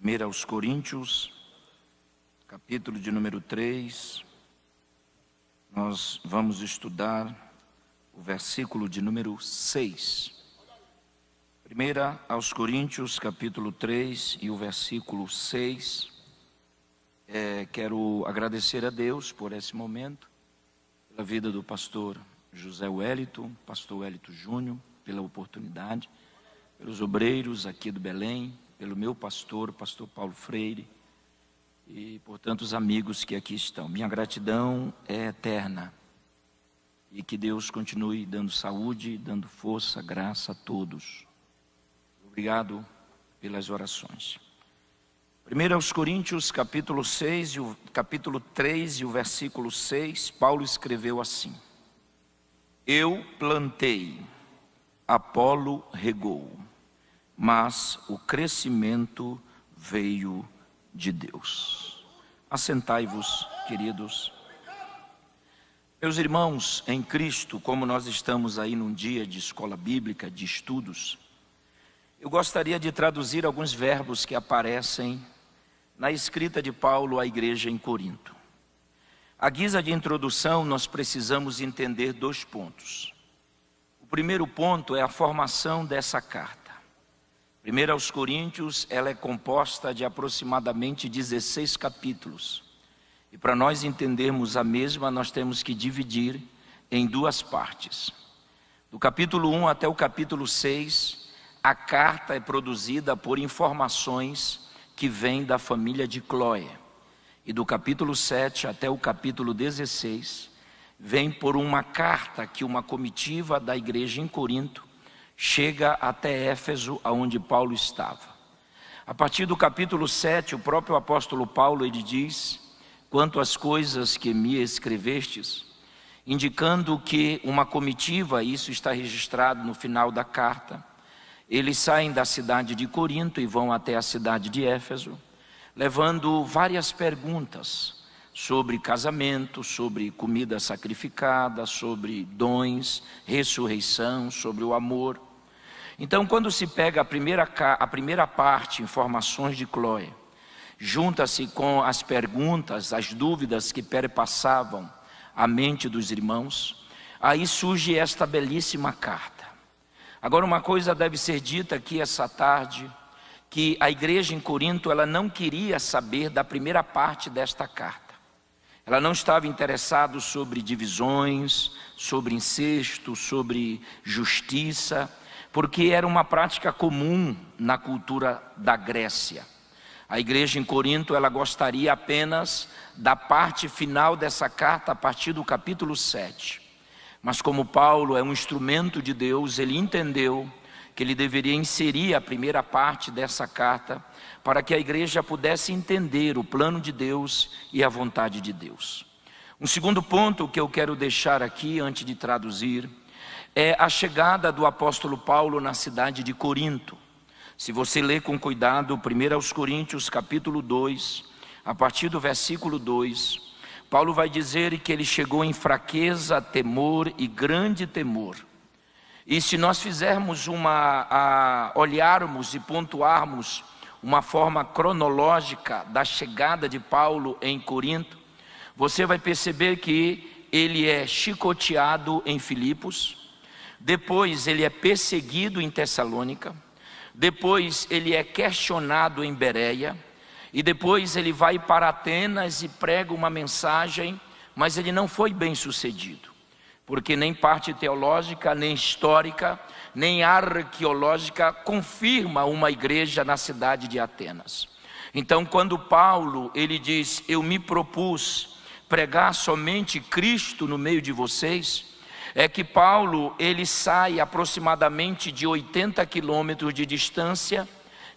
1 aos Coríntios, capítulo de número 3, nós vamos estudar o versículo de número 6. 1 aos Coríntios, capítulo 3 e o versículo 6. Quero agradecer a Deus por esse momento, pela vida do pastor José Wellington, pastor Wellington Júnior, pela oportunidade, pelos obreiros aqui do Belém, pelo meu pastor Paulo Freire e por tantos amigos que aqui estão. Minha gratidão é eterna e que Deus continue dando saúde, dando força, graça a todos. Obrigado pelas orações. 1 aos Coríntios, capítulo 6, capítulo 3 e o versículo 6, Paulo escreveu assim: Eu plantei, Apolo regou, mas o crescimento veio de Deus. Assentai-vos, queridos. Meus irmãos em Cristo, como nós estamos aí num dia de escola bíblica, de estudos, eu gostaria de traduzir alguns verbos que aparecem na escrita de Paulo à igreja em Corinto. À guisa de introdução, nós precisamos entender 2 pontos. O primeiro ponto é a formação dessa carta. 1 aos Coríntios, ela é composta de aproximadamente 16 capítulos. E para nós entendermos a mesma, nós temos que dividir em 2 partes. Do capítulo 1 até o capítulo 6, a carta é produzida por informações que vêm da família de Cloé. E do capítulo 7 até o capítulo 16, vem por uma carta que uma comitiva da igreja em Corinto chega até Éfeso, aonde Paulo estava. A partir do capítulo 7, o próprio apóstolo Paulo, ele diz: quanto às coisas que me escrevestes, indicando que uma comitiva, isso está registrado no final da carta, eles saem da cidade de Corinto e vão até a cidade de Éfeso, levando várias perguntas sobre casamento, sobre comida sacrificada, sobre dons, ressurreição, sobre o amor. Então, quando se pega a primeira parte, informações de Cloé, junta-se com as perguntas, as dúvidas que perpassavam a mente dos irmãos, aí surge esta belíssima carta. Agora, uma coisa deve ser dita aqui essa tarde, que a igreja em Corinto, ela não queria saber da primeira parte desta carta. Ela não estava interessada sobre divisões, sobre incesto, sobre justiça, porque era uma prática comum na cultura da Grécia. A igreja em Corinto, ela gostaria apenas da parte final dessa carta, a partir do capítulo 7. Mas como Paulo é um instrumento de Deus, ele entendeu que ele deveria inserir a primeira parte dessa carta para que a igreja pudesse entender o plano de Deus e a vontade de Deus. Um segundo ponto que eu quero deixar aqui antes de traduzir é a chegada do apóstolo Paulo na cidade de Corinto. Se você ler com cuidado 1 aos Coríntios capítulo 2, a partir do versículo 2, Paulo vai dizer que ele chegou em fraqueza, temor e grande temor. E se nós fizermos olharmos e pontuarmos uma forma cronológica da chegada de Paulo em Corinto, você vai perceber que ele é chicoteado em Filipos, depois ele é perseguido em Tessalônica, depois ele é questionado em Bereia, e depois ele vai para Atenas e prega uma mensagem, mas ele não foi bem sucedido, porque nem parte teológica, nem histórica, nem arqueológica confirma uma igreja na cidade de Atenas. Então, quando Paulo, ele diz: eu me propus pregar somente Cristo no meio de vocês, é que Paulo, ele sai aproximadamente de 80 quilômetros de distância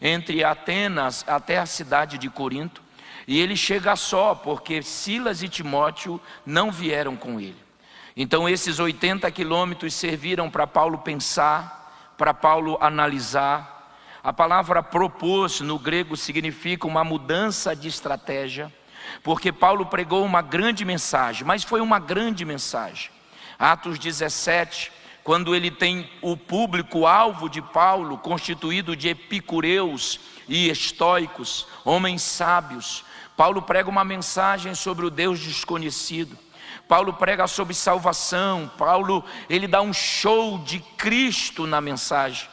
entre Atenas até a cidade de Corinto, e ele chega só, porque Silas e Timóteo não vieram com ele. Então esses 80 quilômetros serviram para Paulo pensar, para Paulo analisar. A palavra propôs no grego significa uma mudança de estratégia, porque Paulo pregou uma grande mensagem, mas foi uma grande mensagem. Atos 17, quando ele tem o público-alvo de Paulo constituído de epicureus e estoicos, homens sábios, Paulo prega uma mensagem sobre o Deus desconhecido. Paulo prega sobre salvação. Paulo, ele dá um show de Cristo na mensagem.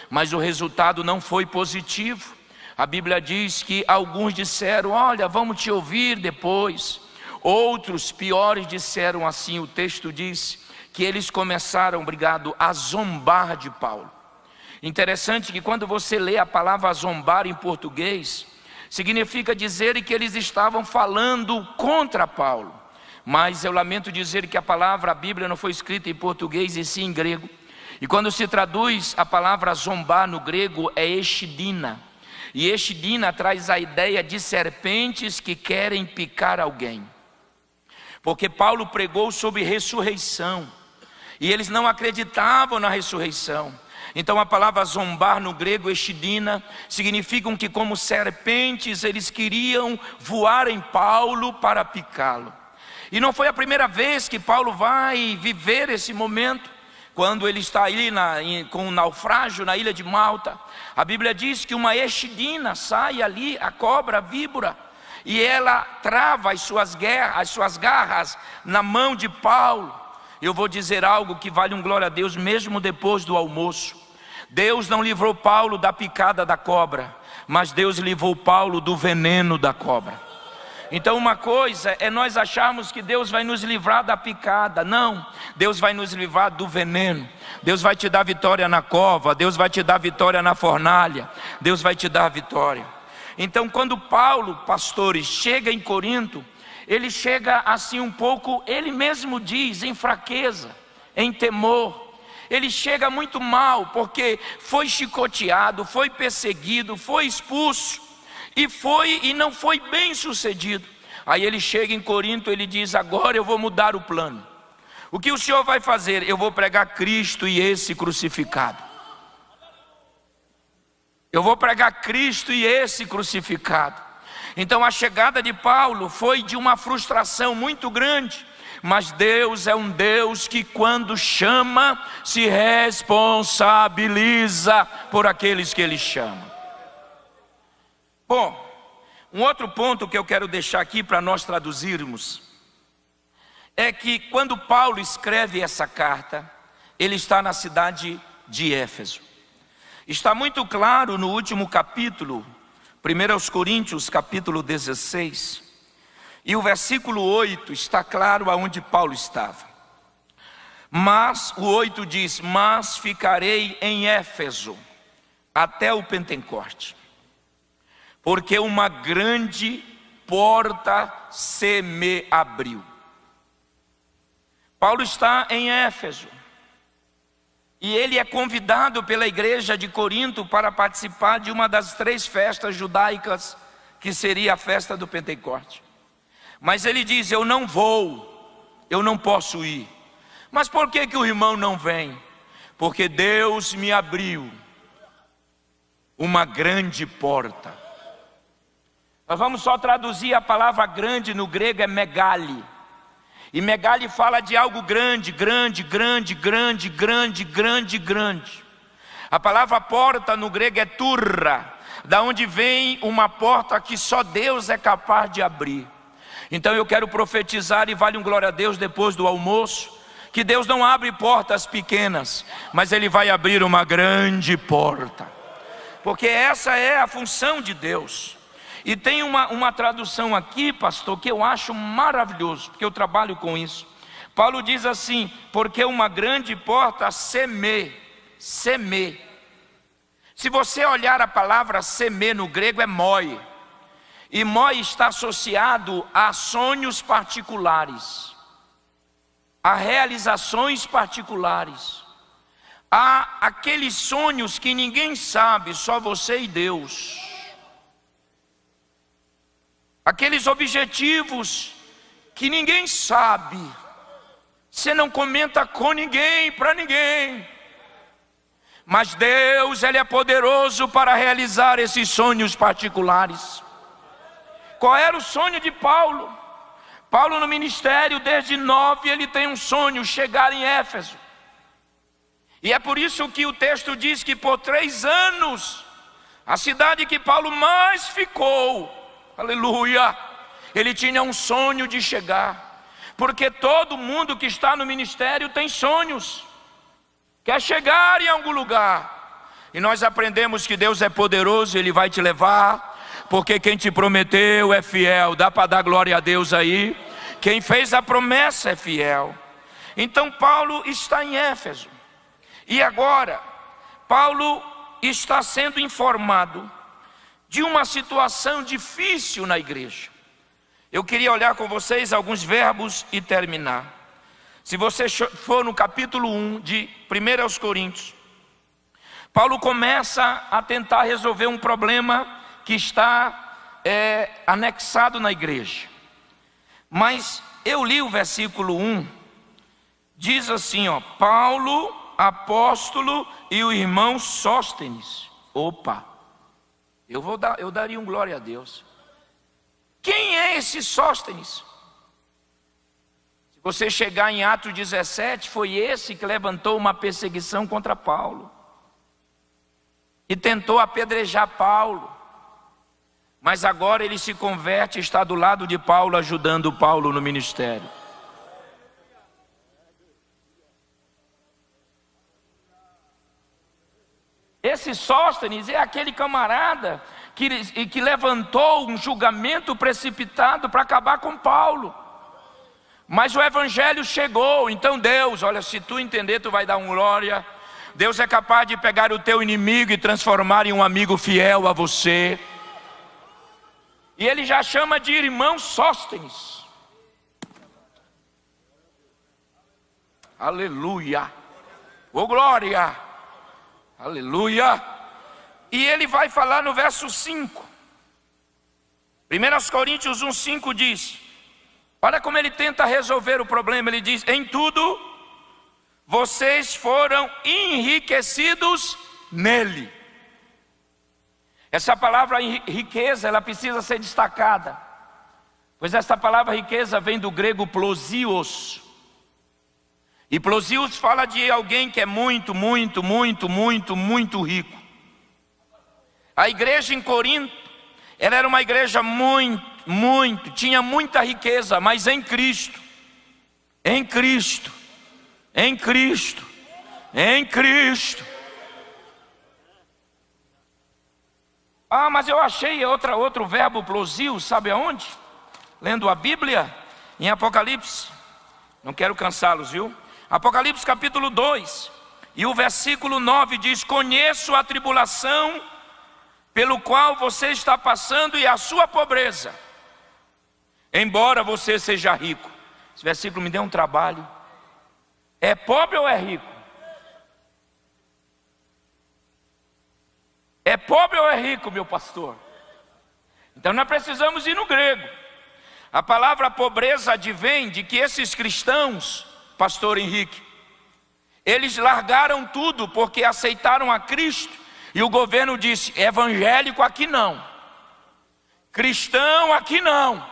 Mas o resultado não foi positivo. A Bíblia diz que alguns disseram: olha, vamos te ouvir depois. Outros, piores, disseram assim, o texto diz que eles começaram, a zombar de Paulo. Interessante que quando você lê a palavra zombar em português, significa dizer que eles estavam falando contra Paulo. Mas eu lamento dizer que a Bíblia não foi escrita em português e sim em grego. E quando se traduz a palavra zombar no grego é exidina. E exidina traz a ideia de serpentes que querem picar alguém. Porque Paulo pregou sobre ressurreição. E eles não acreditavam na ressurreição. Então a palavra zombar no grego, exidina, significam que como serpentes eles queriam voar em Paulo para picá-lo. E não foi a primeira vez que Paulo vai viver esse momento. Quando ele está ali com um naufrágio na ilha de Malta, a Bíblia diz que uma exidina sai ali, a cobra, a víbora, e ela trava as suas garras na mão de Paulo. Eu vou dizer algo que vale um glória a Deus mesmo depois do almoço. Deus não livrou Paulo da picada da cobra, mas Deus livrou Paulo do veneno da cobra. Então uma coisa é nós acharmos que Deus vai nos livrar da picada. Não, Deus vai nos livrar do veneno. Deus vai te dar vitória na cova, Deus vai te dar vitória na fornalha, Deus vai te dar vitória. Então quando Paulo, pastores, chega em Corinto, ele chega assim um pouco, ele mesmo diz, em fraqueza, em temor. Ele chega muito mal, porque foi chicoteado, foi perseguido, foi expulso. E não foi bem sucedido. Aí ele chega em Corinto, ele diz: agora eu vou mudar o plano. O que o Senhor vai fazer? Eu vou pregar Cristo e esse crucificado. Eu vou pregar Cristo e esse crucificado. Então a chegada de Paulo foi de uma frustração muito grande. Mas Deus é um Deus que quando chama, se responsabiliza por aqueles que Ele chama. Bom, um outro ponto que eu quero deixar aqui para nós traduzirmos é que quando Paulo escreve essa carta, ele está na cidade de Éfeso. Está muito claro no último capítulo, 1 Coríntios capítulo 16, e o versículo 8 está claro aonde Paulo estava. Mas o 8 diz: mas ficarei em Éfeso até o Pentecoste, porque uma grande porta se me abriu. Paulo está em Éfeso, e ele é convidado pela igreja de Corinto para participar de uma das 3 festas judaicas, que seria a festa do Pentecoste. Mas ele diz: eu não vou, eu não posso ir. Mas por que o irmão não vem? Porque Deus me abriu uma grande porta. Nós vamos só traduzir a palavra grande no grego, é megali. E megali fala de algo grande, grande, grande, grande, grande, grande, grande. A palavra porta no grego é turra, da onde vem uma porta que só Deus é capaz de abrir. Então eu quero profetizar, e vale um glória a Deus depois do almoço, que Deus não abre portas pequenas, mas Ele vai abrir uma grande porta. Porque essa é a função de Deus. E tem uma tradução aqui, pastor, que eu acho maravilhoso, porque eu trabalho com isso. Paulo diz assim: porque uma grande porta seme. Se você olhar a palavra seme no grego é moi. E moi está associado a sonhos particulares, a realizações particulares, a aqueles sonhos que ninguém sabe, só você e Deus. Aqueles objetivos que ninguém sabe, você não comenta com ninguém, para ninguém. Mas Deus, Ele é poderoso para realizar esses sonhos particulares. Qual era o sonho de Paulo? Paulo no ministério, desde 9, ele tem um sonho: chegar em Éfeso. E é por isso que o texto diz que por 3 anos, a cidade que Paulo mais ficou, aleluia, ele tinha um sonho de chegar. Porque todo mundo que está no ministério tem sonhos, quer chegar em algum lugar. E nós aprendemos que Deus é poderoso, Ele vai te levar, porque quem te prometeu é fiel. Dá para dar glória a Deus aí? Quem fez a promessa é fiel. Então Paulo está em Éfeso. E agora, Paulo está sendo informado de uma situação difícil na igreja. Eu queria olhar com vocês alguns verbos e terminar. Se você for no capítulo 1 de 1 aos Coríntios, Paulo começa a tentar resolver um problema que está anexado na igreja. Mas eu li o versículo 1, diz assim, Paulo, apóstolo e o irmão Sóstenes. Opa, eu daria um glória a Deus. Quem é esse Sóstenes? Se você chegar em Atos 17, foi esse que levantou uma perseguição contra Paulo e tentou apedrejar Paulo. Mas agora ele se converte e está do lado de Paulo, ajudando Paulo no ministério. Esse Sóstenes é aquele camarada que levantou um julgamento precipitado para acabar com Paulo. Mas o evangelho chegou, então Deus, olha, se tu entender, tu vai dar um glória. Deus é capaz de pegar o teu inimigo e transformar em um amigo fiel a você. E ele já chama de irmão Sóstenes. Aleluia. Ô glória. Aleluia. E ele vai falar no verso 5. 1 Coríntios 1:5 diz, olha como ele tenta resolver o problema. Ele diz, em tudo vocês foram enriquecidos nele. Essa palavra riqueza, ela precisa ser destacada, pois essa palavra riqueza vem do grego plosios. E plosios fala de alguém que é muito, muito, muito, muito, muito rico. A igreja em Corinto, ela era uma igreja tinha muita riqueza, mas em Cristo, em Cristo, em Cristo, em Cristo. Ah, mas eu achei outro verbo plosio, sabe aonde? Lendo a Bíblia, em Apocalipse. Não quero cansá-los, viu? Apocalipse capítulo 2, e o versículo 9 diz, conheço a tribulação pelo qual você está passando e a sua pobreza, embora você seja rico. Esse versículo me deu um trabalho. É pobre ou é rico? É pobre ou é rico, meu pastor? Então nós precisamos ir no grego. A palavra pobreza advém de que esses cristãos, pastor Henrique, eles largaram tudo porque aceitaram a Cristo. E o governo disse, evangélico aqui não, cristão aqui não.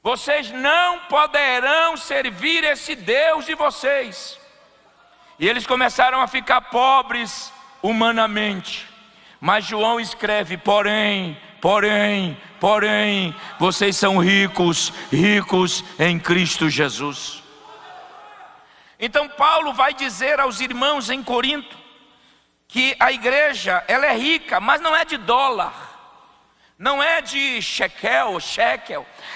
Vocês não poderão servir esse Deus de vocês. E eles começaram a ficar pobres humanamente. Mas João escreve, porém, vocês são ricos em Cristo Jesus. Então Paulo vai dizer aos irmãos em Corinto que a igreja, ela é rica, mas não é de dólar, não é de shekel,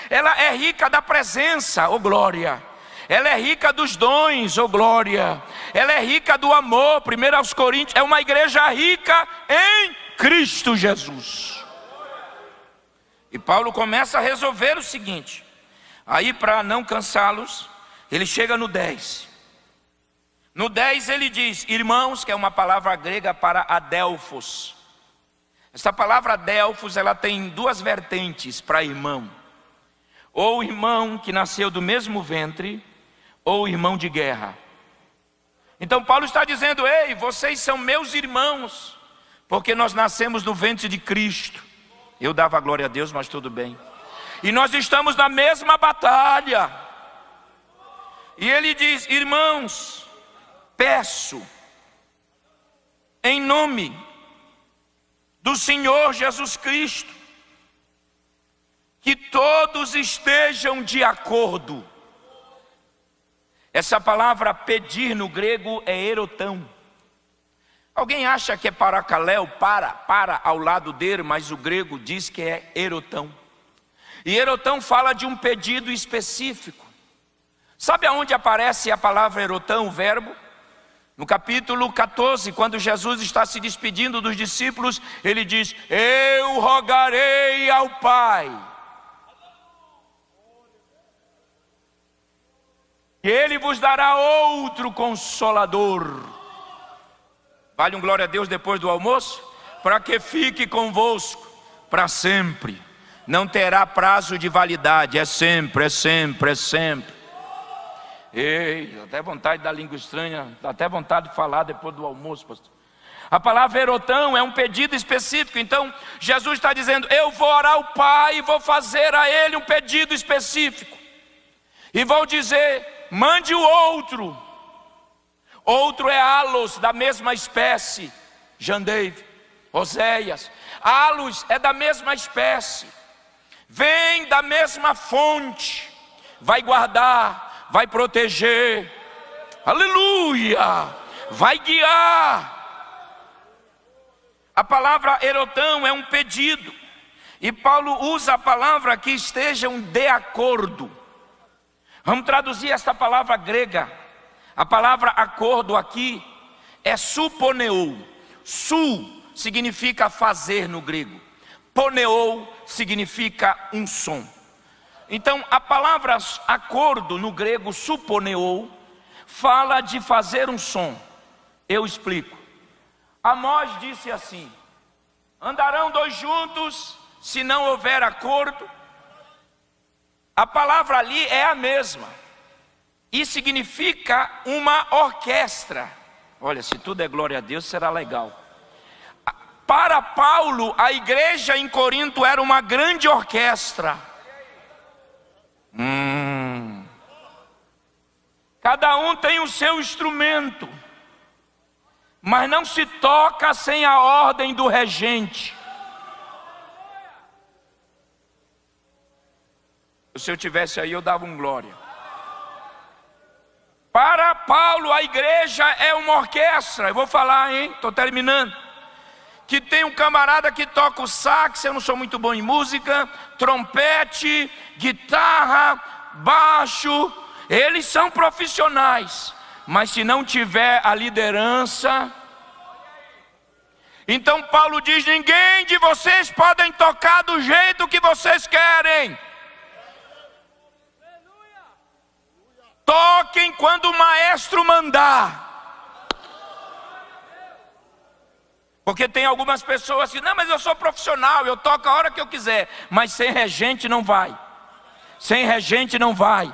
ela é rica da presença, oh glória. Ela é rica dos dons, oh glória. Ela é rica do amor. 1 aos Coríntios, é uma igreja rica em Cristo Jesus. E Paulo começa a resolver o seguinte. Aí, para não cansá-los, ele chega no 10. No 10 ele diz, irmãos, que é uma palavra grega para adelphos. Essa palavra adelphos, ela tem duas vertentes para irmão. Ou irmão que nasceu do mesmo ventre, ou irmão de guerra. Então Paulo está dizendo, ei, vocês são meus irmãos, porque nós nascemos no ventre de Cristo. Eu dava glória a Deus, mas tudo bem. E nós estamos na mesma batalha. E ele diz, irmãos, peço em nome do Senhor Jesus Cristo, que todos estejam de acordo. Essa palavra pedir no grego é erotão. Alguém acha que é paracaléu, para ao lado dele, mas o grego diz que é erotão. E erotão fala de um pedido específico. Sabe aonde aparece a palavra erotão, o verbo? No capítulo 14, quando Jesus está se despedindo dos discípulos, ele diz: eu rogarei ao Pai, e Ele vos dará outro Consolador. Vale um glória a Deus depois do almoço? Para que fique convosco para sempre. Não terá prazo de validade, é sempre, é sempre, é sempre. Ei, dá até vontade da língua estranha, dá até vontade de falar depois do almoço, pastor. A palavra erotão é um pedido específico. Então Jesus está dizendo: eu vou orar ao Pai e vou fazer a Ele um pedido específico. E vou dizer: mande o outro. Outro é halos, da mesma espécie. Jandeive, Oséias. Halos é da mesma espécie. Vem da mesma fonte. Vai guardar, vai proteger. Aleluia! Vai guiar. A palavra erotão é um pedido. E Paulo usa a palavra que estejam de acordo. Vamos traduzir esta palavra grega. A palavra acordo aqui é suponeou. Su significa fazer no grego. Poneou significa um som. Então a palavra acordo no grego, suponeou, fala de fazer um som. Eu explico. Amós disse assim: andarão dois juntos se não houver acordo. A palavra ali é a mesma e significa uma orquestra. Olha, se tudo é glória a Deus, será legal. Para Paulo, a igreja em Corinto era uma grande orquestra. Cada um tem o seu instrumento, mas não se toca sem a ordem do regente. Se eu tivesse aí, eu dava um glória. Para Paulo, a igreja é uma orquestra. Eu vou falar, hein? Estou terminando. Que tem um camarada que toca o sax, eu não sou muito bom em música, trompete, guitarra, baixo. Eles são profissionais, mas se não tiver a liderança. Então Paulo diz: ninguém de vocês podem tocar do jeito que vocês querem. Toquem quando o maestro mandar. Porque tem algumas pessoas que: não, mas eu sou profissional, eu toco a hora que eu quiser. Mas sem regente não vai. Sem regente não vai.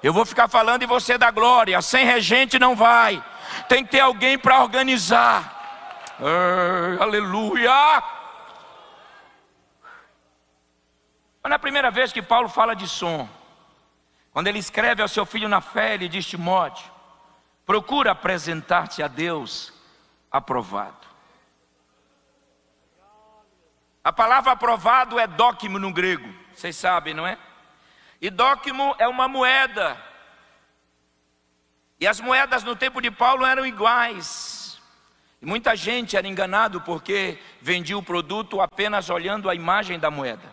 Eu vou ficar falando e você dá glória. Sem regente não vai. Tem que ter alguém para organizar. Aleluia. Mas na primeira vez que Paulo fala de som, quando ele escreve ao seu filho na fé, ele diz: Timóteo, procura apresentar-te a Deus aprovado. A palavra aprovado é dóquimo no grego, vocês sabem, não é? E dóquimo é uma moeda. E as moedas no tempo de Paulo eram iguais. E muita gente era enganado porque vendia o produto apenas olhando a imagem da moeda.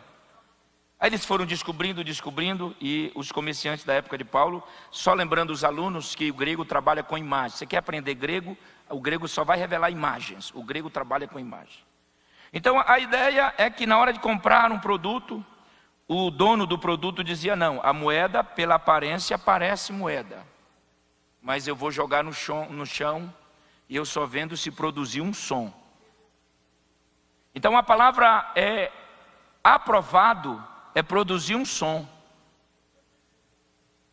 Aí eles foram descobrindo, e os comerciantes da época de Paulo, só lembrando os alunos que o grego trabalha com imagem. Você quer aprender grego? O grego só vai revelar imagens. O grego trabalha com imagem. Então a ideia é que na hora de comprar um produto, o dono do produto dizia: não, a moeda pela aparência parece moeda, mas eu vou jogar no chão e eu só vendo se produzir um som. Então a palavra é aprovado, é produzir um som.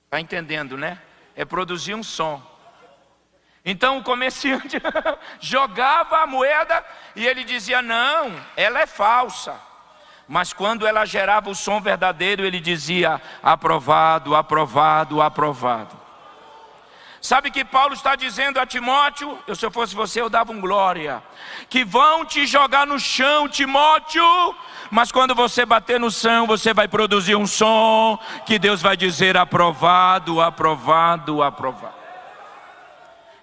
Está entendendo, né? É produzir um som. Então o comerciante jogava a moeda e ele dizia: não, ela é falsa. Mas quando ela gerava o som verdadeiro, ele dizia: aprovado, aprovado, aprovado. Sabe que Paulo está dizendo a Timóteo? Se eu fosse você, eu dava um glória. Que vão te jogar no chão, Timóteo, mas quando você bater no chão, você vai produzir um som que Deus vai dizer aprovado, aprovado, aprovado.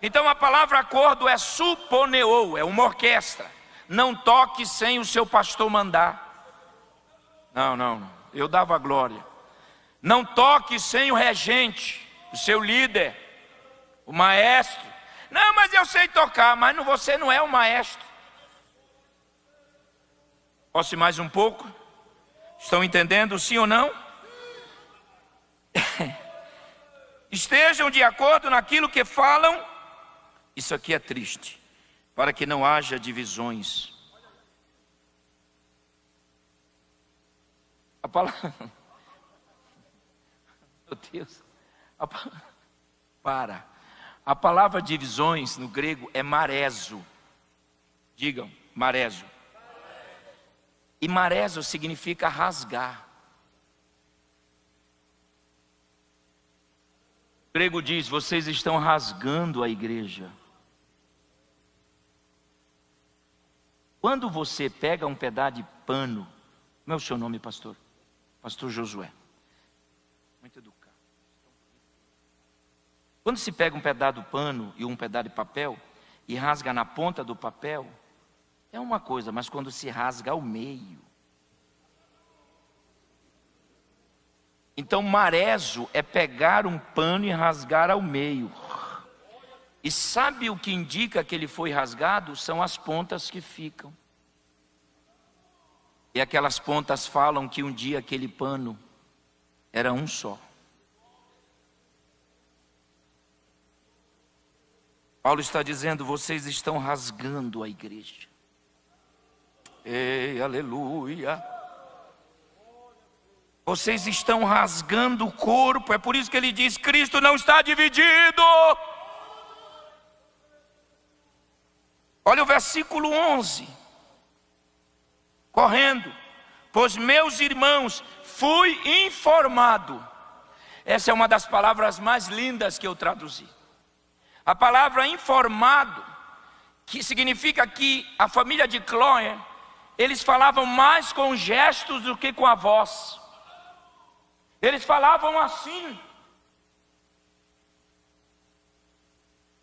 Então a palavra acordo é suponeou, é uma orquestra. Não toque sem o seu pastor mandar. Não, eu dava glória. Não toque sem o regente, o seu líder, o maestro. Não, mas eu sei tocar, mas você não é o maestro. Posso ir mais um pouco? Estão entendendo, sim ou não? Estejam de acordo naquilo que falam. Isso aqui é triste, para que não haja divisões. A palavra... Meu Deus. A palavra divisões no grego é marezo. Digam, marezo. E marezo significa rasgar. O grego diz, vocês estão rasgando a igreja. Quando você pega um pedaço de pano, como é o seu nome, pastor? Pastor Josué. Muito educado. Quando se pega um pedaço do pano e um pedaço de papel e rasga na ponta do papel, é uma coisa, mas quando se rasga ao meio. Então marezo é pegar um pano e rasgar ao meio. E sabe o que indica que ele foi rasgado? São as pontas que ficam. E aquelas pontas falam que um dia aquele pano era um só. Paulo está dizendo, vocês estão rasgando a igreja. Ei, aleluia. Vocês estão rasgando o corpo. É por isso que ele diz, Cristo não está dividido. Olha o versículo 11. Correndo. Pois meus irmãos, fui informado. Essa é uma das palavras mais lindas que eu traduzi. A palavra informado, que significa que a família de Cloé, eles falavam mais com gestos do que com a voz. Eles falavam assim.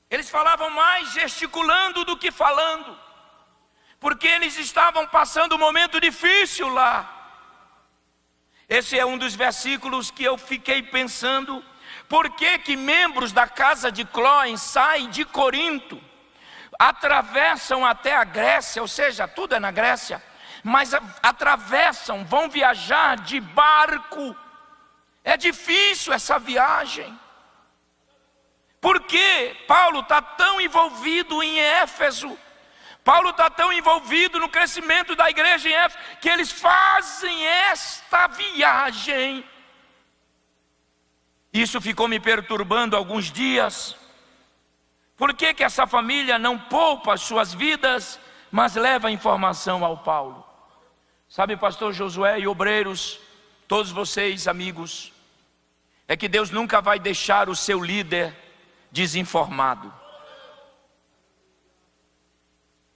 Eles falavam mais gesticulando do que falando, porque eles estavam passando um momento difícil lá. Esse é um dos versículos que eu fiquei pensando, por que membros da casa de Cloé saem de Corinto, atravessam até a Grécia, ou seja, tudo é na Grécia, mas atravessam, vão viajar de barco. É difícil essa viagem. Por que Paulo está tão envolvido em Éfeso? Paulo está tão envolvido no crescimento da igreja em Éfeso, que eles fazem esta viagem. Isso ficou me perturbando alguns dias. Por que essa família não poupa as suas vidas, mas leva a informação ao Paulo? Sabe, pastor Josué e obreiros, todos vocês amigos, é que Deus nunca vai deixar o seu líder desinformado.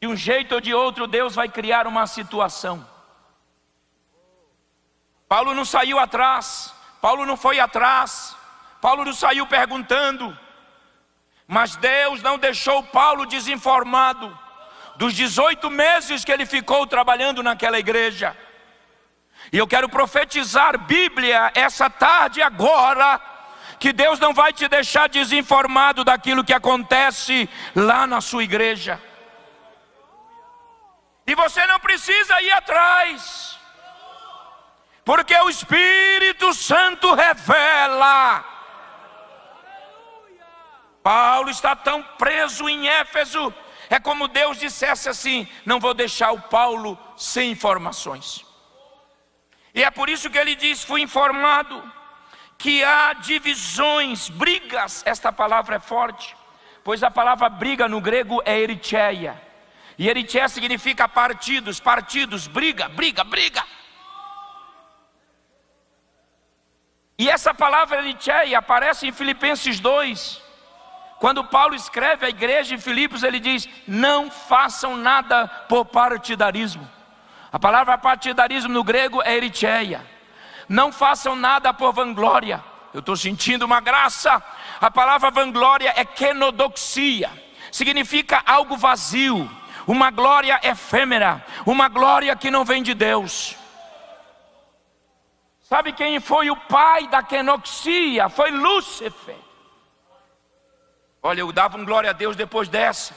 De um jeito ou de outro, Deus vai criar uma situação. Paulo não saiu atrás, Paulo não foi atrás, Paulo não saiu perguntando, mas Deus não deixou Paulo desinformado dos 18 meses que ele ficou trabalhando naquela igreja. E eu quero profetizar Bíblia essa tarde agora, que Deus não vai te deixar desinformado daquilo que acontece lá na sua igreja. E você não precisa ir atrás, porque o Espírito Santo revela. Paulo está tão preso em Éfeso, é como Deus dissesse assim, não vou deixar o Paulo sem informações. E é por isso que ele diz, fui informado que há divisões, brigas. Esta palavra é forte, pois a palavra briga no grego é ericheia. E ericheia significa partidos, briga. E essa palavra ericheia aparece em Filipenses 2, Quando Paulo escreve à igreja em Filipos, ele diz: não façam nada por partidarismo. A palavra partidarismo no grego é ericheia. Não façam nada por vanglória. Eu estou sentindo uma graça. A palavra vanglória é kenodoxia. Significa algo vazio, uma glória efêmera, uma glória que não vem de Deus. Sabe quem foi o pai da kenodoxia? Foi Lúcifer. Olha, eu dava um glória a Deus depois dessa.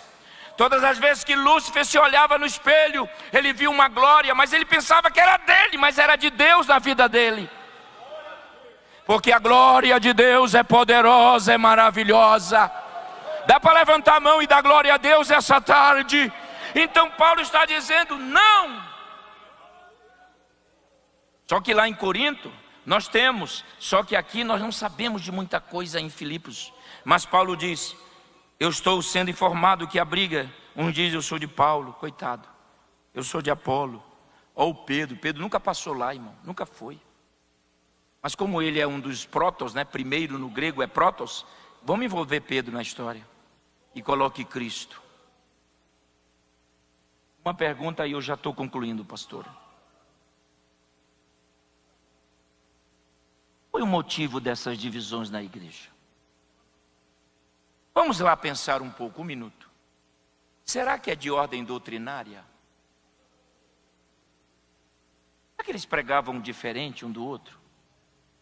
Todas as vezes que Lúcifer se olhava no espelho, ele via uma glória, mas ele pensava que era dele, mas era de Deus na vida dele. Porque a glória de Deus é poderosa, é maravilhosa. Dá para levantar a mão e dar glória a Deus essa tarde? Então Paulo está dizendo não. Só que lá em Corinto nós temos, só que aqui nós não sabemos de muita coisa em Filipos. Mas Paulo diz: eu estou sendo informado que a briga, um diz eu sou de Paulo, coitado, eu sou de Apolo. Ou Pedro nunca passou lá, irmão, nunca foi. Mas como ele é um dos protos, né? Primeiro no grego é protos, vamos envolver Pedro na história e coloque Cristo. Uma pergunta e eu já estou concluindo, pastor. Qual foi o motivo dessas divisões na igreja? Vamos lá pensar um pouco, um minuto. Será que é de ordem doutrinária? Será que eles pregavam diferente um do outro?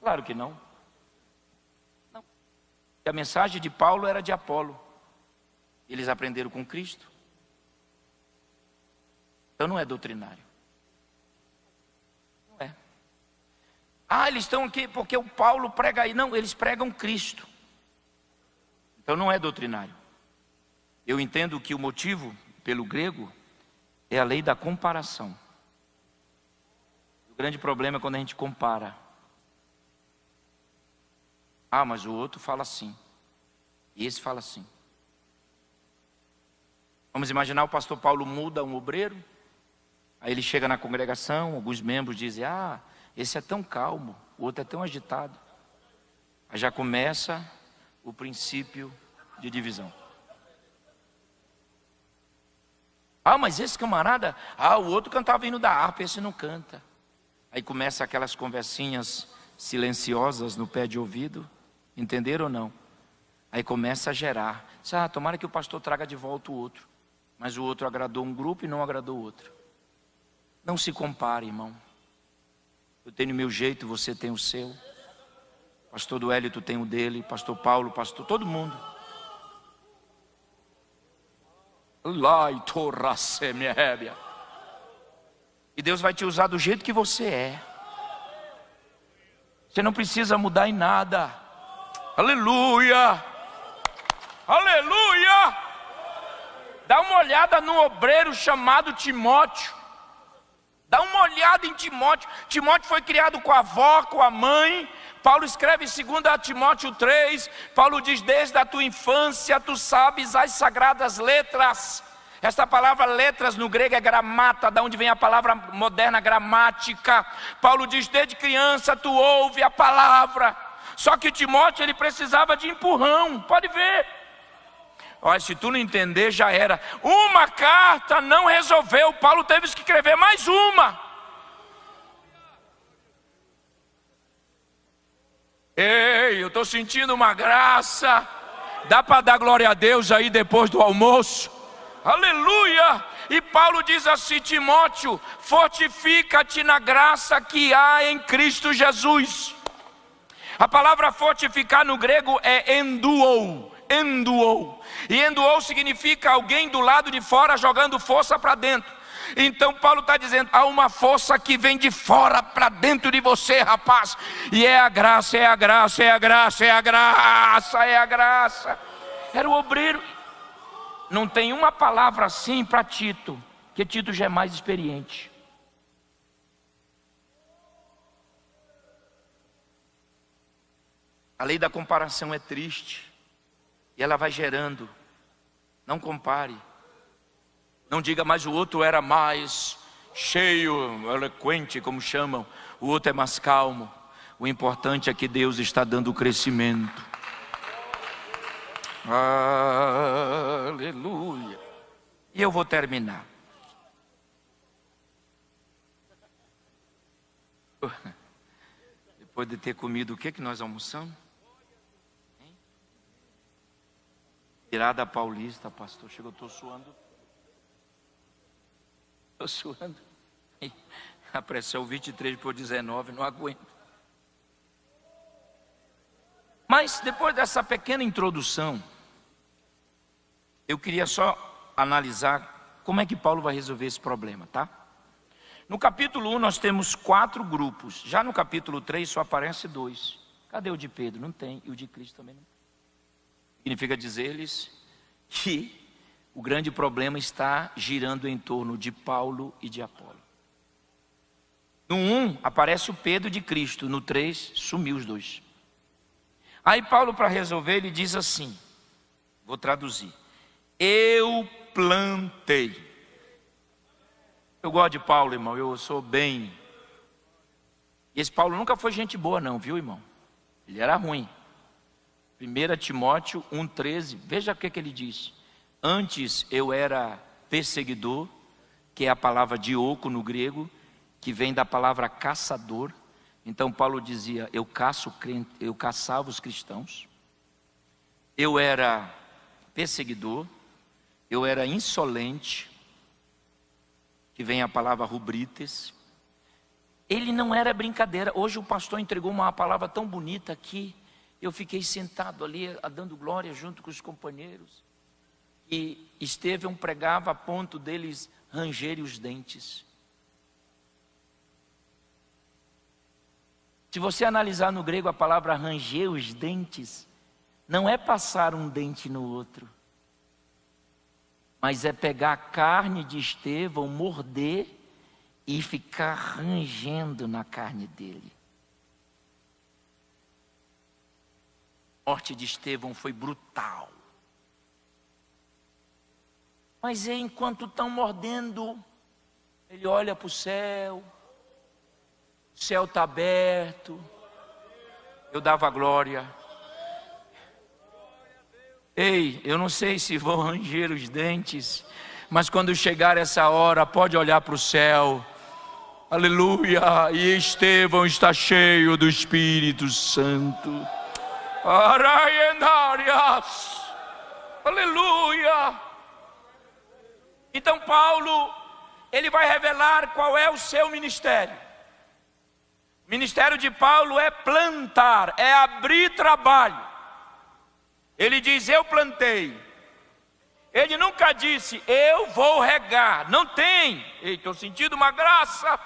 Claro que não. Não. A mensagem de Paulo era de Apolo. Eles aprenderam com Cristo. Então não é doutrinário. Não é. Ah, eles estão aqui porque o Paulo prega aí. Não, eles pregam Cristo. Então não é doutrinário. Eu entendo que o motivo, pelo grego, é a lei da comparação. O grande problema é quando a gente compara. Ah, mas o outro fala assim. E esse fala assim. Vamos imaginar o pastor Paulo muda um obreiro. Aí ele chega na congregação, alguns membros dizem: ah, esse é tão calmo, o outro é tão agitado. Aí já começa o princípio de divisão. Ah, mas esse camarada, o outro cantava hino da harpa, esse não canta. Aí começa aquelas conversinhas silenciosas no pé de ouvido, entenderam ou não? Aí começa a gerar, tomara que o pastor traga de volta o outro. Mas o outro agradou um grupo e não agradou o outro. Não se compare, irmão. Eu tenho o meu jeito, você tem o seu. Pastor do Hélito tem o dele, pastor Paulo, pastor, todo mundo. E Deus vai te usar do jeito que você é. Você não precisa mudar em nada. Aleluia! Aleluia! Dá uma olhada no obreiro chamado Timóteo. Dá uma olhada em Timóteo. Timóteo foi criado com a avó, com a mãe. Paulo escreve em 2 Timóteo 3. Paulo diz: desde a tua infância tu sabes as sagradas letras. Esta palavra letras no grego é gramata, da onde vem a palavra moderna gramática. Paulo diz: desde criança tu ouve a palavra. Só que Timóteo, ele precisava de empurrão, pode ver. Olha, se tu não entender, já era. Uma carta não resolveu, Paulo teve que escrever mais uma. Ei, eu estou sentindo uma graça. Dá para dar glória a Deus aí depois do almoço? Aleluia! E Paulo diz assim: Timóteo, fortifica-te na graça que há em Cristo Jesus. A palavra fortificar no grego é enduou. Enduou. E enduou significa alguém do lado de fora jogando força para dentro. Então Paulo está dizendo: há uma força que vem de fora para dentro de você, rapaz. E é a graça, é a graça, é a graça, é a graça, é a graça. Era o obreiro. Não tem uma palavra assim para Tito, que Tito já é mais experiente. A lei da comparação é triste. E ela vai gerando. Não compare. Não diga: mas o outro era mais cheio, eloquente, como chamam. O outro é mais calmo. O importante é que Deus está dando crescimento. Aleluia. E eu vou terminar. Depois de ter comido, o que nós almoçamos? Virada paulista, pastor. Chegou, estou suando. Estou suando. A pressão 23 por 19, não aguento. Mas depois dessa pequena introdução, eu queria só analisar como é que Paulo vai resolver esse problema, tá? No capítulo 1 nós temos 4 grupos. Já no capítulo 3 só aparece 2. Cadê o de Pedro? Não tem. E o de Cristo também não tem. Significa dizer-lhes que o grande problema está girando em torno de Paulo e de Apolo. No 1 aparece o Pedro de Cristo. No 3 sumiu os 2. Aí Paulo, para resolver, ele diz assim, vou traduzir: eu plantei. Eu gosto de Paulo, irmão, eu sou bem. E esse Paulo nunca foi gente boa não, viu, irmão? Ele era ruim. 1 Timóteo 1,13, veja o que ele diz. Antes eu era perseguidor, que é a palavra dioco no grego, que vem da palavra caçador. Então Paulo dizia, eu caçava os cristãos. Eu era perseguidor, eu era insolente, que vem a palavra rubrites. Ele não era brincadeira. Hoje o pastor entregou uma palavra tão bonita que eu fiquei sentado ali, dando glória junto com os companheiros. E Estevão pregava a ponto deles rangerem os dentes. Se você analisar no grego a palavra ranger os dentes, não é passar um dente no outro, mas é pegar a carne de Estevão, morder e ficar rangendo na carne dele. A morte de Estevão foi brutal. Mas enquanto estão mordendo, ele olha para o céu está aberto, eu dava glória. Ei, eu não sei se vou ranger os dentes, mas quando chegar essa hora, pode olhar para o céu, aleluia, e Estevão está cheio do Espírito Santo, aleluia. Então Paulo, ele vai revelar qual é o seu ministério. O ministério de Paulo é plantar, é abrir trabalho. Ele diz, eu plantei. Ele nunca disse, eu vou regar. Não tem. Estou sentindo uma graça.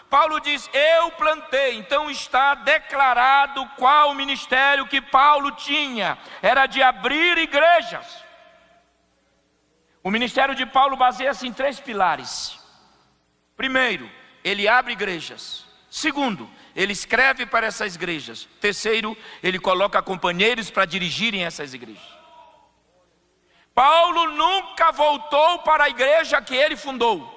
Paulo diz, eu plantei. Então está declarado qual o ministério que Paulo tinha. Era de abrir igrejas. O ministério de Paulo baseia-se em 3 pilares. Primeiro, ele abre igrejas. Segundo, ele escreve para essas igrejas. Terceiro, ele coloca companheiros para dirigirem essas igrejas. Paulo nunca voltou para a igreja que ele fundou.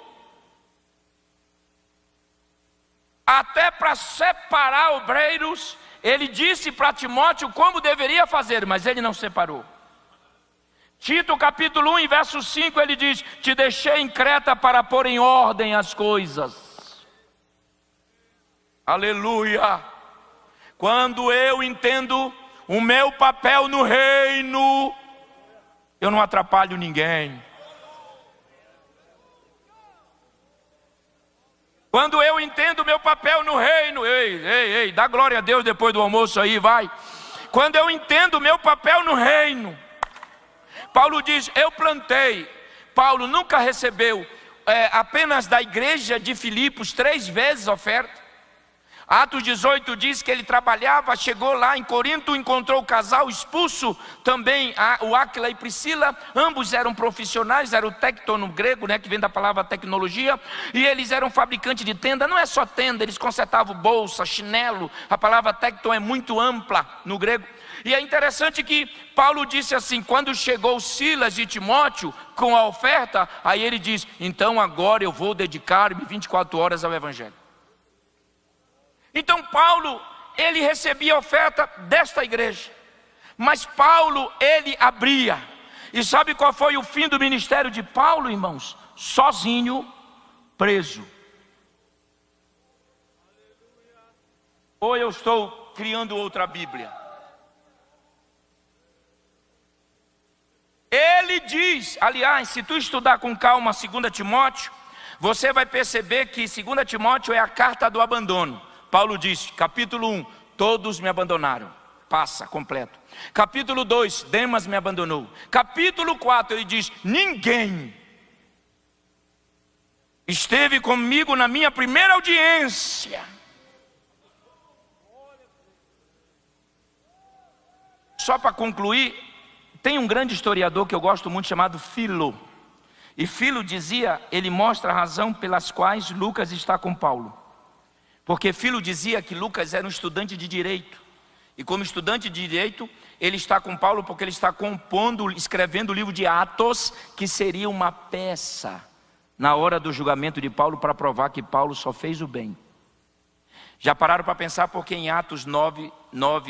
Até para separar obreiros, ele disse para Timóteo como deveria fazer, mas ele não separou. Tito capítulo 1, verso 5, ele diz, te deixei em Creta para pôr em ordem as coisas. Aleluia. Quando eu entendo o meu papel no reino, eu não atrapalho ninguém. Quando eu entendo o meu papel no reino, ei, dá glória a Deus depois do almoço aí, vai. Quando eu entendo o meu papel no reino, Paulo diz, eu plantei. Paulo nunca recebeu apenas da igreja de Filipos 3 vezes oferta. Atos 18 diz que ele trabalhava, chegou lá em Corinto, encontrou o casal expulso, também o Áquila e Priscila, ambos eram profissionais, era o tecton no grego, que vem da palavra tecnologia, e eles eram fabricantes de tenda. Não é só tenda, eles consertavam bolsa, chinelo, a palavra tecton é muito ampla no grego. E é interessante que Paulo disse assim, quando chegou Silas e Timóteo com a oferta, aí ele diz, então agora eu vou dedicar-me 24 horas ao Evangelho. Então Paulo, ele recebia a oferta desta igreja. Mas Paulo, ele abria. E sabe qual foi o fim do ministério de Paulo, irmãos? Sozinho, preso. Ou eu estou criando outra Bíblia? Ele diz, aliás, se tu estudar com calma 2 Timóteo, você vai perceber que 2 Timóteo é a carta do abandono. Paulo diz, capítulo 1, todos me abandonaram. Passa, completo. Capítulo 2, Demas me abandonou. Capítulo 4, ele diz, ninguém esteve comigo na minha primeira audiência. Só para concluir, tem um grande historiador que eu gosto muito chamado Filo. E Filo dizia, ele mostra a razão pelas quais Lucas está com Paulo. Porque Filo dizia que Lucas era um estudante de direito. E como estudante de direito, ele está com Paulo porque ele está compondo, escrevendo o livro de Atos, que seria uma peça na hora do julgamento de Paulo para provar que Paulo só fez o bem. Já pararam para pensar porque em Atos 9,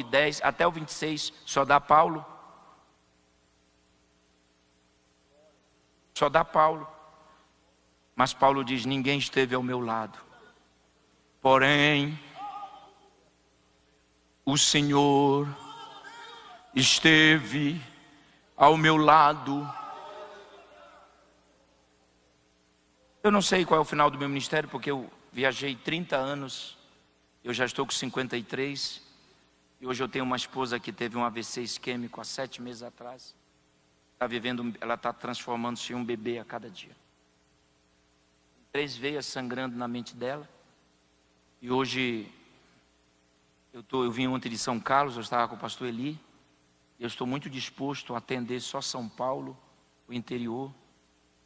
10 até o 26 só dá Paulo? Só dá Paulo. Mas Paulo diz, ninguém esteve ao meu lado. Porém, o Senhor esteve ao meu lado. Eu não sei qual é o final do meu ministério, porque eu viajei 30 anos, eu já estou com 53, e hoje eu tenho uma esposa que teve um AVC isquêmico há 7 meses atrás. Ela está transformando-se em um bebê a cada dia. 3 veias sangrando na mente dela, e hoje eu vim ontem de São Carlos, eu estava com o pastor Eli. Eu estou muito disposto a atender só São Paulo, o interior.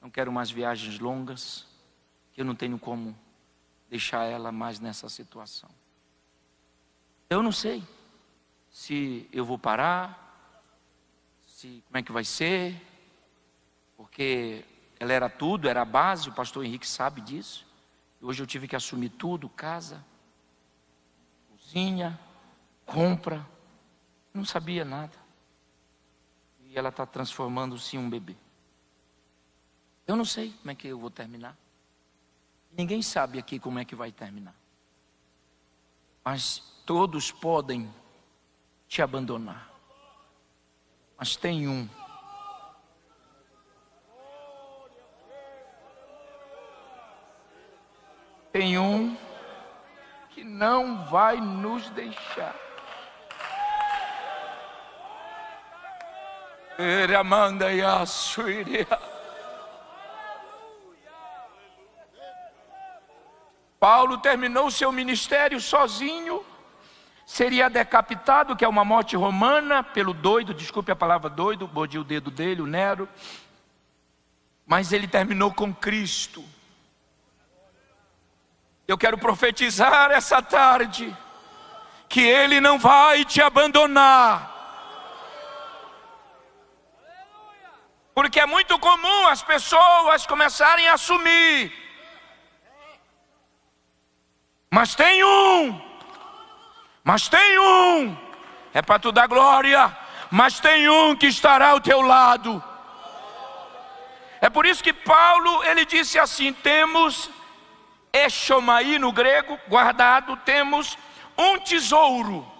Não quero mais viagens longas, que eu não tenho como deixar ela mais nessa situação. Eu não sei se eu vou parar, como é que vai ser, porque ela era tudo, era a base, o pastor Henrique sabe disso. E hoje eu tive que assumir tudo, casa, cozinha, compra, não sabia nada. E ela está transformando-se em um bebê. Eu não sei como é que eu vou terminar. Ninguém sabe aqui como é que vai terminar. Mas todos podem te abandonar. Mas tem um. Tem um que não vai nos deixar. Eramanda Yasuiria. Paulo terminou seu ministério sozinho, seria decapitado, que é uma morte romana, pelo doido, desculpe a palavra doido, mordi o dedo dele, o Nero. Mas ele terminou com Cristo. Eu quero profetizar essa tarde, que Ele não vai te abandonar. Porque é muito comum as pessoas começarem a assumir. Mas tem um, é para tu dar glória, mas tem um que estará ao teu lado. É por isso que Paulo, ele disse assim, temos echomai no grego, guardado, temos um tesouro.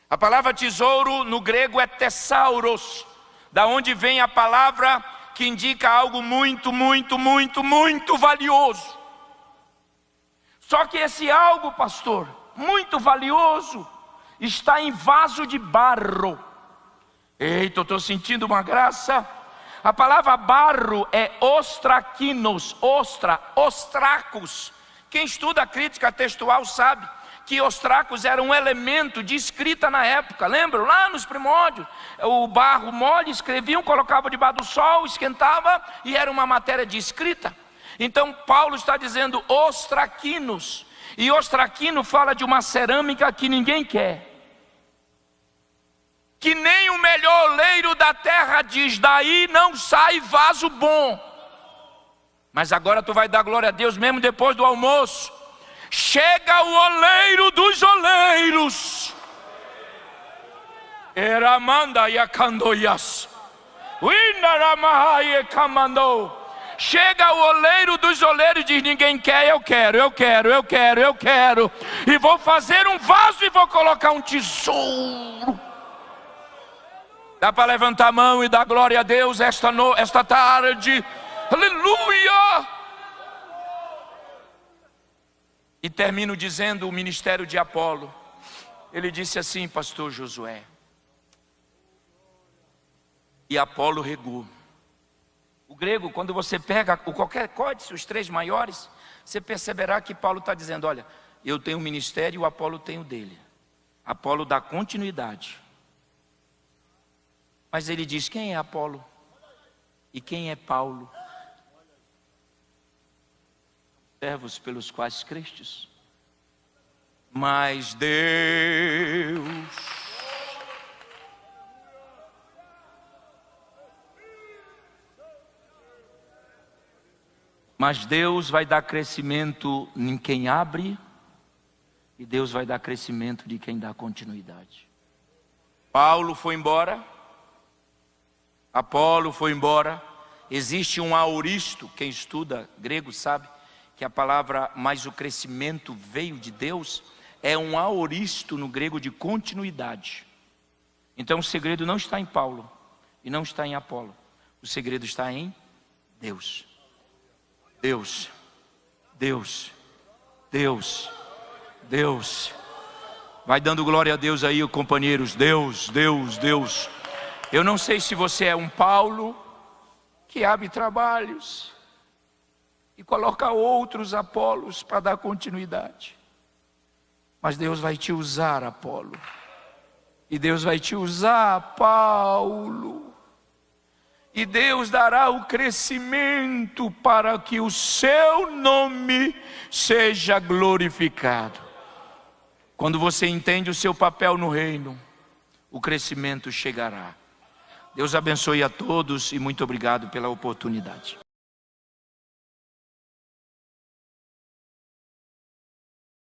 A palavra tesouro no grego é tesauros, da onde vem a palavra que indica algo muito, muito, muito, muito valioso. Só que esse algo, pastor, muito valioso, está em vaso de barro. Eita, eu estou sentindo uma graça. A palavra barro é ostraquinos, ostracos. Quem estuda a crítica textual sabe que ostracos era um elemento de escrita na época. Lembram? Lá nos primórdios, o barro mole, escreviam, colocavam debaixo do sol, esquentava e era uma matéria de escrita. Então Paulo está dizendo ostraquinos. E ostraquino fala de uma cerâmica que ninguém quer. Que nem o melhor oleiro da terra diz, daí não sai vaso bom. Mas agora tu vai dar glória a Deus mesmo depois do almoço. Chega o oleiro dos oleiros. Eramanda yakandoyas. Uinaramahaye kamandou. Chega o oleiro dos oleiros e diz: ninguém quer, eu quero. E vou fazer um vaso e vou colocar um tesouro. Dá para levantar a mão e dar glória a Deus esta tarde. Aleluia! E termino dizendo o ministério de Apolo. Ele disse assim, pastor Josué. E Apolo regou. O grego, quando você pega qualquer códice, os 3 maiores, você perceberá que Paulo está dizendo: olha, eu tenho um ministério e o Apolo tem o dele. Apolo dá continuidade. Mas ele diz: quem é Apolo? E quem é Paulo? Servos pelos quais crestes. Mas Deus vai dar crescimento em quem abre, e Deus vai dar crescimento de quem dá continuidade. Paulo foi embora, Apolo foi embora. Existe um aoristo, quem estuda grego sabe que a palavra mais o crescimento veio de Deus, é um aoristo no grego de continuidade. Então o segredo não está em Paulo e não está em Apolo, o segredo está em Deus. Deus. Vai dando glória a Deus aí, companheiros. Deus. Eu não sei se você é um Paulo que abre trabalhos e coloca outros Apolos para dar continuidade. Mas Deus vai te usar, Apolo. E Deus vai te usar, Paulo. E Deus dará o crescimento para que o seu nome seja glorificado. Quando você entende o seu papel no reino, o crescimento chegará. Deus abençoe a todos e muito obrigado pela oportunidade.